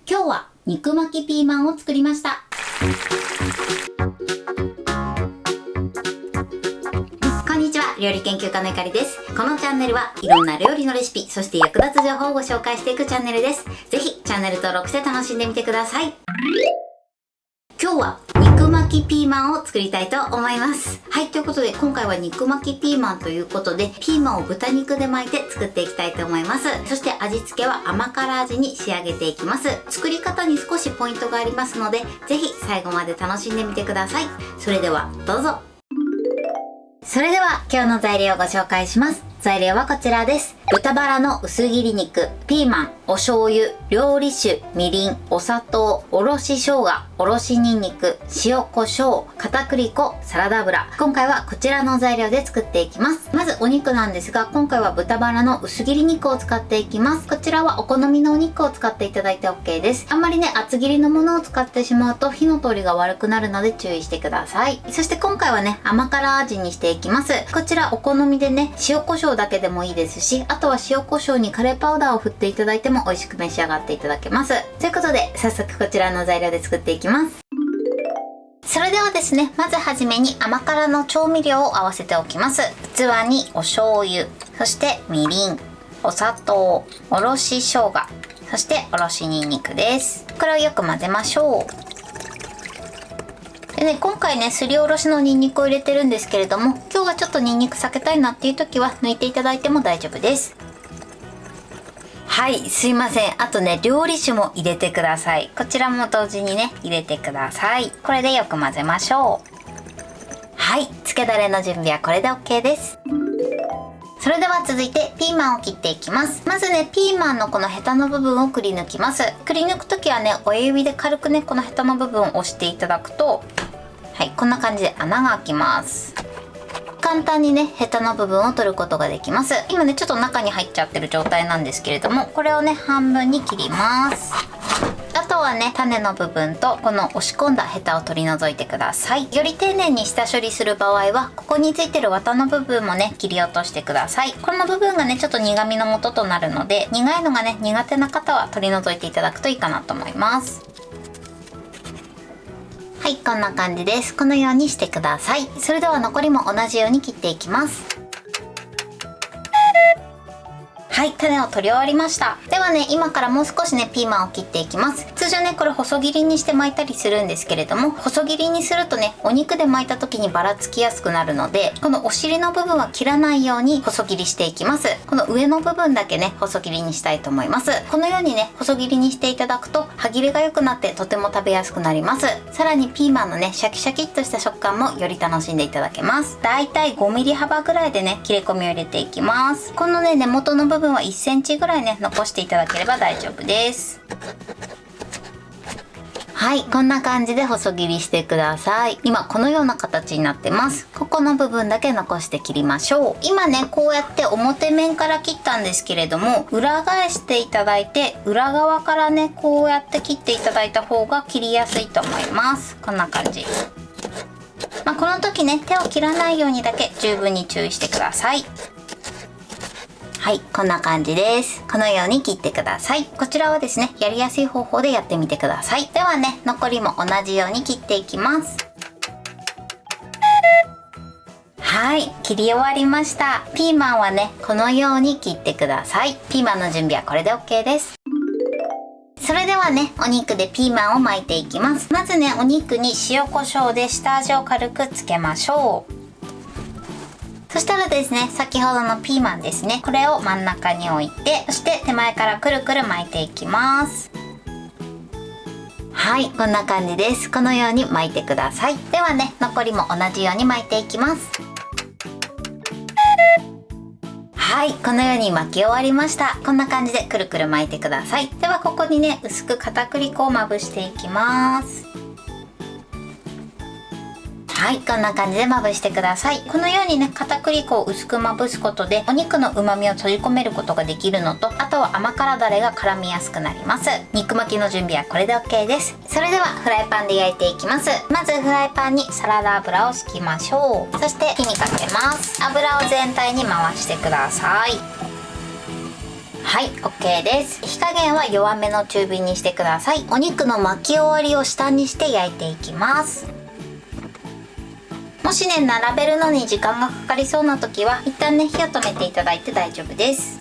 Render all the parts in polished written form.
今日は肉巻きピーマンを作りました。こんにちは、料理研究家のゆかりです。このチャンネルはいろんな料理のレシピ、そして役立つ情報をご紹介していくチャンネルです。ぜひチャンネル登録して楽しんでみてください。今日は肉巻きピーマンを作りたいと思います。はい、ということで今回は肉巻きピーマンということで、ピーマンを豚肉で巻いて作っていきたいと思います。そして味付けは甘辛味に仕上げていきます。作り方に少しポイントがありますので、ぜひ最後まで楽しんでみてください。それではどうぞ。それでは今日の材料をご紹介します。材料はこちらです。豚バラの薄切り肉、ピーマン、お醤油、料理酒、みりん、お砂糖、おろし生姜、おろしにんにく、塩コショウ、片栗粉、サラダ油。今回はこちらの材料で作っていきます。まずお肉なんですが、今回は豚バラの薄切り肉を使っていきます。こちらはお好みのお肉を使っていただいて OK です。あんまりね、厚切りのものを使ってしまうと火の通りが悪くなるので注意してください。そして今回はね、甘辛味にしていきます。こちらお好みでね、塩コショウだけでもいいですし、あとは塩コショウにカレーパウダーを振っていただいても美味しく召し上がっていただけます。ということで早速こちらの材料で作っていきます。それではですね、まずはじめに甘辛の調味料を合わせておきます。器にお醤油、そしてみりん、お砂糖、おろし生姜、そしておろしにんにくです。これをよく混ぜましょう。でね、今回ね、すりおろしのニンニクを入れてるんですけれども、今日はちょっとニンニク避けたいなっていう時は抜いていただいても大丈夫です。はい、すいません。あとね、料理酒も入れてください。こちらも同時にね、入れてください。これでよく混ぜましょう。はい、つけだれの準備はこれで OK です。それでは続いてピーマンを切っていきます。まずね、ピーマンのこのヘタの部分をくり抜きます。くり抜くときはね、親指で軽くね、このヘタの部分を押していただくと、はい、こんな感じで穴が開きます。簡単にね、ヘタの部分を取ることができます。今ね、ちょっと中に入っちゃってる状態なんですけれども、これをね、半分に切ります。あとはね、種の部分とこの押し込んだヘタを取り除いてください。より丁寧に下処理する場合は、ここについてる綿の部分もね、切り落としてください。この部分がね、ちょっと苦味の元となるので、苦いのがね、苦手な方は取り除いていただくといいかなと思います。はい、こんな感じです。このようにしてください。それでは残りも同じように切っていきます。はい、種を取り終わりました。ではね、今からもう少しね、ピーマンを切っていきます。通常ね、これ細切りにして巻いたりするんですけれども、細切りにするとね、お肉で巻いた時にばらつきやすくなるので、このお尻の部分は切らないように細切りしていきます。この上の部分だけね、細切りにしたいと思います。このようにね、細切りにしていただくと、歯切れが良くなってとても食べやすくなります。さらにピーマンのね、シャキシャキっとした食感もより楽しんでいただけます。だいたい5ミリ幅ぐらいでね、切れ込みを入れていきます。このね、根元の部分は1センチぐらいね、残していただければ大丈夫です。はい、こんな感じで細切りしてください。今このような形になってます。ここの部分だけ残して切りましょう。今ね、こうやって表面から切ったんですけれども、裏返していただいて、裏側からね、こうやって切っていただいた方が切りやすいと思います。こんな感じ。この時ね、手を切らないようにだけ十分に注意してください。はい、こんな感じです。このように切ってください。こちらはですね、やりやすい方法でやってみてください。ではね、残りも同じように切っていきます。はい、切り終わりました。ピーマンはね、このように切ってください。ピーマンの準備はこれで OK です。それではね、お肉でピーマンを巻いていきます。まずね、お肉に塩コショウで下味を軽くつけましょう。そしたらですね、先ほどのピーマンですね、これを真ん中に置いて、そして手前からくるくる巻いていきます。はい、こんな感じです。このように巻いてください。ではね、残りも同じように巻いていきます。はい、このように巻き終わりました。こんな感じでくるくる巻いてください。ではここにね、薄く片栗粉をまぶしていきます。はい、こんな感じでまぶしてください。このようにね、片栗粉を薄くまぶすことでお肉の旨味を閉じ込めることができるのと、あとは甘辛だれが絡みやすくなります。肉巻きの準備はこれで OK です。それではフライパンで焼いていきます。まずフライパンにサラダ油を敷きましょう。そして火にかけます。油を全体に回してください。はい、OK です。火加減は弱めの中火にしてください。お肉の巻き終わりを下にして焼いていきます。もしね、並べるのに時間がかかりそうな時は一旦ね、火を止めていただいて大丈夫です。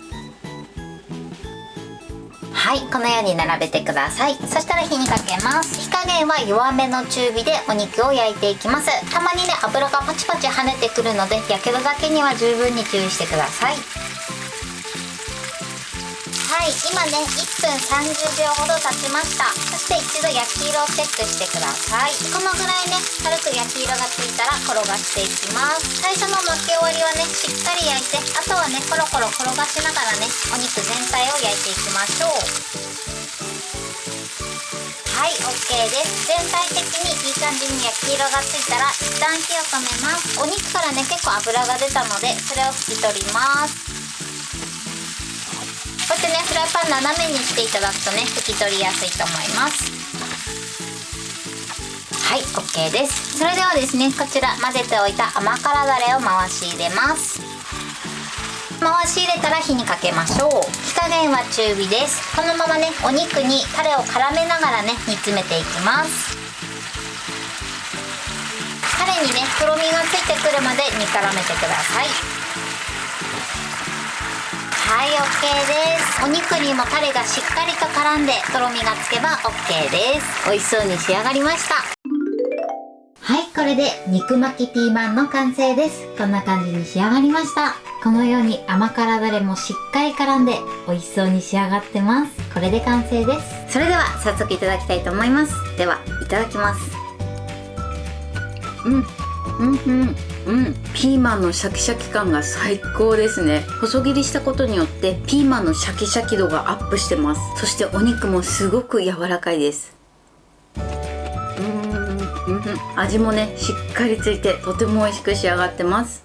はい、このように並べてください。そしたら火にかけます。火加減は弱めの中火でお肉を焼いていきます。たまにね、油がパチパチ跳ねてくるので、やけどだけには十分に注意してください。はい、今ね、1分30秒ほど経ちました。そして一度焼き色をチェックしてください。このぐらいね、軽く焼き色がついたら転がしていきます。最初の巻き終わりはね、しっかり焼いて、あとはね、コロコロ転がしながらね、お肉全体を焼いていきましょう。はい、OK です。全体的にいい感じに焼き色がついたら一旦火を止めます。お肉からね、結構油が出たので、それを拭き取ります。こうやってね、フライパン斜めにしていただくとね、拭き取りやすいと思います。はい、OK です。それではですね、こちら混ぜておいた甘辛だれを回し入れます。回し入れたら火にかけましょう。火加減は中火です。このままね、お肉にタレを絡めながらね、煮詰めていきます。タレにね、とろみがついてくるまで煮絡めてください。はい、OK です。お肉にもタレがしっかりと絡んでとろみがつけば OK です。美味しそうに仕上がりました。はい、これで肉巻きピーマンの完成です。こんな感じに仕上がりました。このように甘辛だれもしっかり絡んで美味しそうに仕上がってます。これで完成です。それでは早速いただきたいと思います。では、いただきます。ピーマンのシャキシャキ感が最高ですね。細切りしたことによってピーマンのシャキシャキ度がアップしてます。そしてお肉もすごく柔らかいです。味もね、しっかりついてとても美味しく仕上がってます。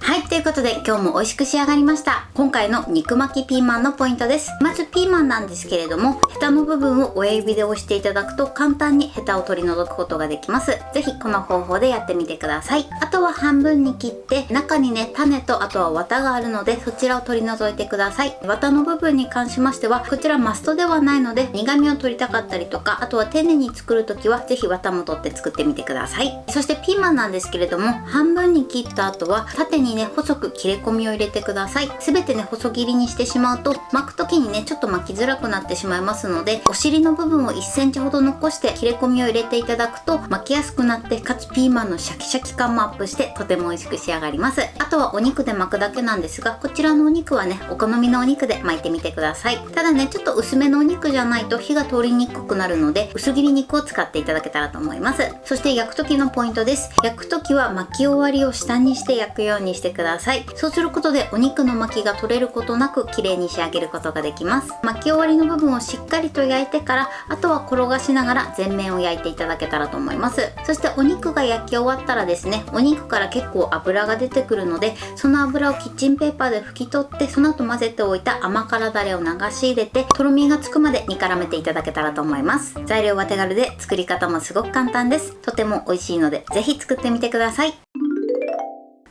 はい、ということで今日も美味しく仕上がりました。今回の肉巻きピーマンのポイントです。まずピーマンなんですけれども、ヘタの部分を親指で押していただくと簡単にヘタを取り除くことができます。ぜひこの方法でやってみてください。あとは半分に切って中にね、種とあとは綿があるのでそちらを取り除いてください。綿の部分に関しましてはこちらマストではないので苦味を取りたかったりとか、あとは丁寧に作るときはぜひ綿も取って作ってみてください。そしてピーマンなんですけれども、半分に切った後は縦にね、細く切れ込みを入れてください。すべてね、細切りにしてしまうと巻く時にね、ちょっと巻きづらくなってしまいますので、お尻の部分を1センチほど残して切れ込みを入れていただくと巻きやすくなって、かつピーマンのシャキシャキ感もアップしてとても美味しく仕上がります。あとはお肉で巻くだけなんですが、こちらのお肉はね、お好みのお肉で巻いてみてください。ただね、ちょっと薄めのお肉じゃないと火が通りにくくなるので、薄切り肉を使っていただけたらと思います。そして焼く時のポイントです。焼く時は巻き終わりを下にして焼くようにしてください。そうすることでお肉の巻きが取れることなく綺麗に仕上げることができます。巻き終わりの部分をしっかりと焼いてから、あとは転がしながら全面を焼いていただけたらと思います。そしてお肉が焼き終わったらですね、お肉から結構油が出てくるので、その油をキッチンペーパーで拭き取って、その後混ぜておいた甘辛だれを流し入れてとろみがつくまで煮絡めていただけたらと思います。材料は手軽で作り方もすごく簡単です。とても美味しいのでぜひ作ってみてください。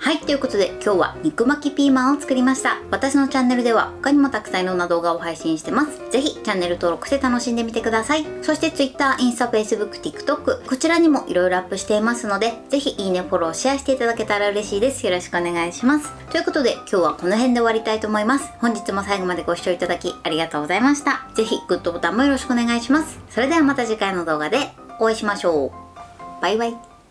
はい、ということで今日は肉巻きピーマンを作りました。私のチャンネルでは他にもたくさんいろんな動画を配信してます。ぜひチャンネル登録して楽しんでみてください。そして Twitter、インスタ、Facebook、TikTok こちらにもいろいろアップしていますので、ぜひいいね、フォロー、シェアしていただけたら嬉しいです。よろしくお願いします。ということで今日はこの辺で終わりたいと思います。本日も最後までご視聴いただきありがとうございました。ぜひグッドボタンもよろしくお願いします。それではまた次回の動画でお会いしましょう。バイバイ。